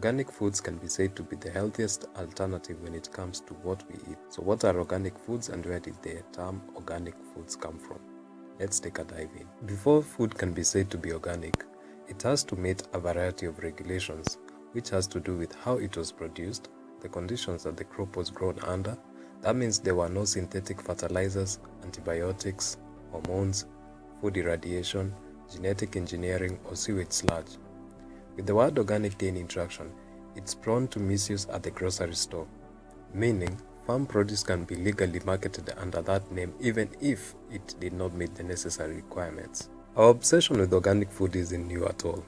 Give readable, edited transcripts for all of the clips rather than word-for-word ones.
Organic foods can be said to be the healthiest alternative when it comes to what we eat. So what are organic foods and where did the term organic foods come from? Let's take a dive in. Before food can be said to be organic, it has to meet a variety of regulations, which has to do with how it was produced, the conditions that the crop was grown under. That means there were no synthetic fertilizers, antibiotics, hormones, food irradiation, genetic engineering, or sewage sludge. With the word organic gaining traction, it's prone to misuse at the grocery store, meaning farm produce can be legally marketed under that name even if it did not meet the necessary requirements. Our obsession with organic food isn't new at all.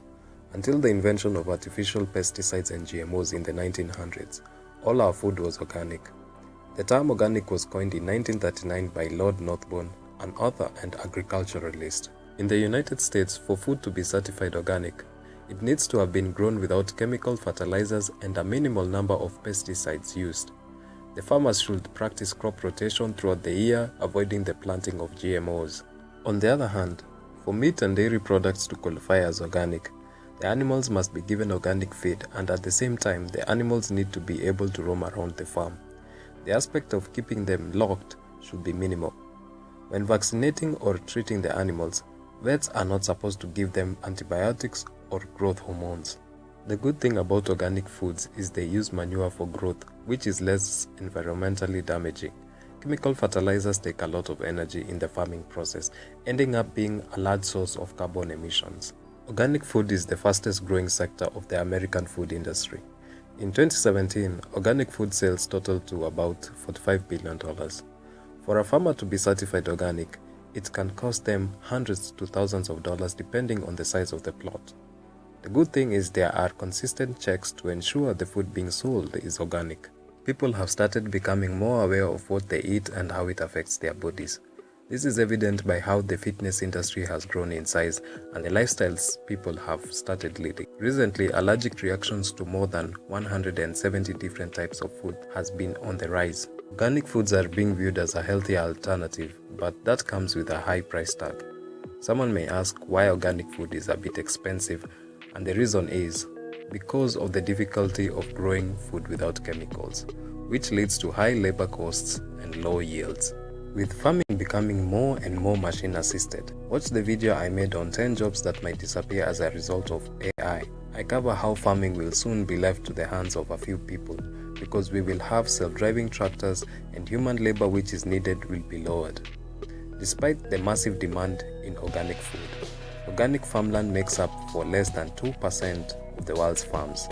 Until the invention of artificial pesticides and GMOs in the 1900s, all our food was organic. The term organic was coined in 1939 by Lord Northbourne, an author and agriculturalist. In the United States, for food to be certified organic, it needs to have been grown without chemical fertilizers and a minimal number of pesticides used. The farmers should practice crop rotation throughout the year, avoiding the planting of GMOs. On the other hand, for meat and dairy products to qualify as organic, the animals must be given organic feed, and at the same time, the animals need to be able to roam around the farm. The aspect of keeping them locked should be minimal. When vaccinating or treating the animals, vets are not supposed to give them antibiotics or growth hormones. The good thing about organic foods is they use manure for growth, which is less environmentally damaging. Chemical fertilizers take a lot of energy in the farming process, ending up being a large source of carbon emissions. Organic food is the fastest growing sector of the American food industry. In 2017, organic food sales totaled to about $45 billion. For a farmer to be certified organic, it can cost them hundreds to thousands of dollars depending on the size of the plot. The good thing is there are consistent checks to ensure the food being sold is organic. People have started becoming more aware of what they eat and how it affects their bodies. This is evident by how the fitness industry has grown in size and the lifestyles people have started leading. Recently, allergic reactions to more than 170 different types of food has been on the rise. Organic foods are being viewed as a healthy alternative, but that comes with a high price tag. Someone may ask why organic food is a bit expensive, and the reason is because of the difficulty of growing food without chemicals, which leads to high labor costs and low yields. With farming becoming more and more machine assisted, watch the video I made on 10 jobs that might disappear as a result of AI. I cover how farming will soon be left to the hands of a few people because we will have self-driving tractors and human labor which is needed will be lowered. Despite the massive demand in organic food, organic farmland makes up for less than 2% of the world's farms.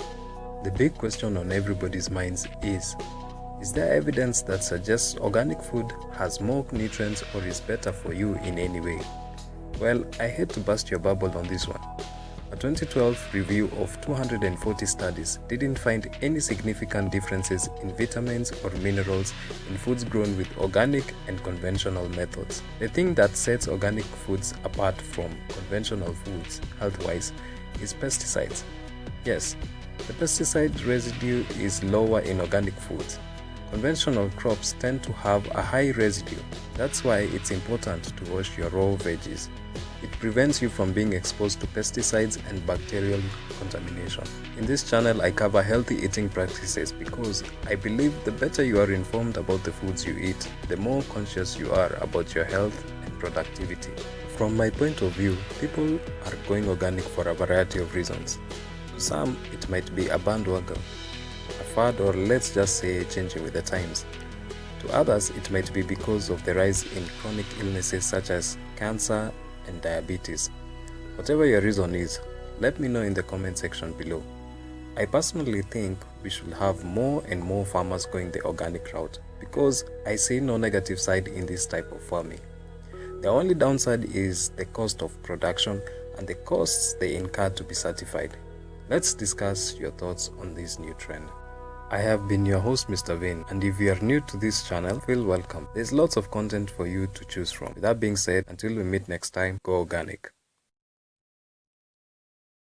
The big question on everybody's minds is there evidence that suggests organic food has more nutrients or is better for you in any way? Well, I hate to burst your bubble on this one. A 2012 review of 240 studies didn't find any significant differences in vitamins or minerals in foods grown with organic and conventional methods. The thing that sets organic foods apart from conventional foods, health-wise, is pesticides. Yes, the pesticide residue is lower in organic foods. Conventional crops tend to have a high residue. That's why it's important to wash your raw veggies. It prevents you from being exposed to pesticides and bacterial contamination. In this channel, I cover healthy eating practices because I believe the better you are informed about the foods you eat, the more conscious you are about your health and productivity. From my point of view, people are going organic for a variety of reasons. To some, it might be a bandwagon, a fad, or let's just say changing with the times. To others, it might be because of the rise in chronic illnesses such as cancer and diabetes. Whatever your reason is, let me know in the comment section below. I personally think we should have more and more farmers going the organic route because I see no negative side in this type of farming. The only downside is the cost of production and the costs they incur to be certified. Let's discuss your thoughts on this new trend. I have been your host, Mr. Vin, and if you are new to this channel, feel welcome. There's lots of content for you to choose from. With that being said, until we meet next time, go organic.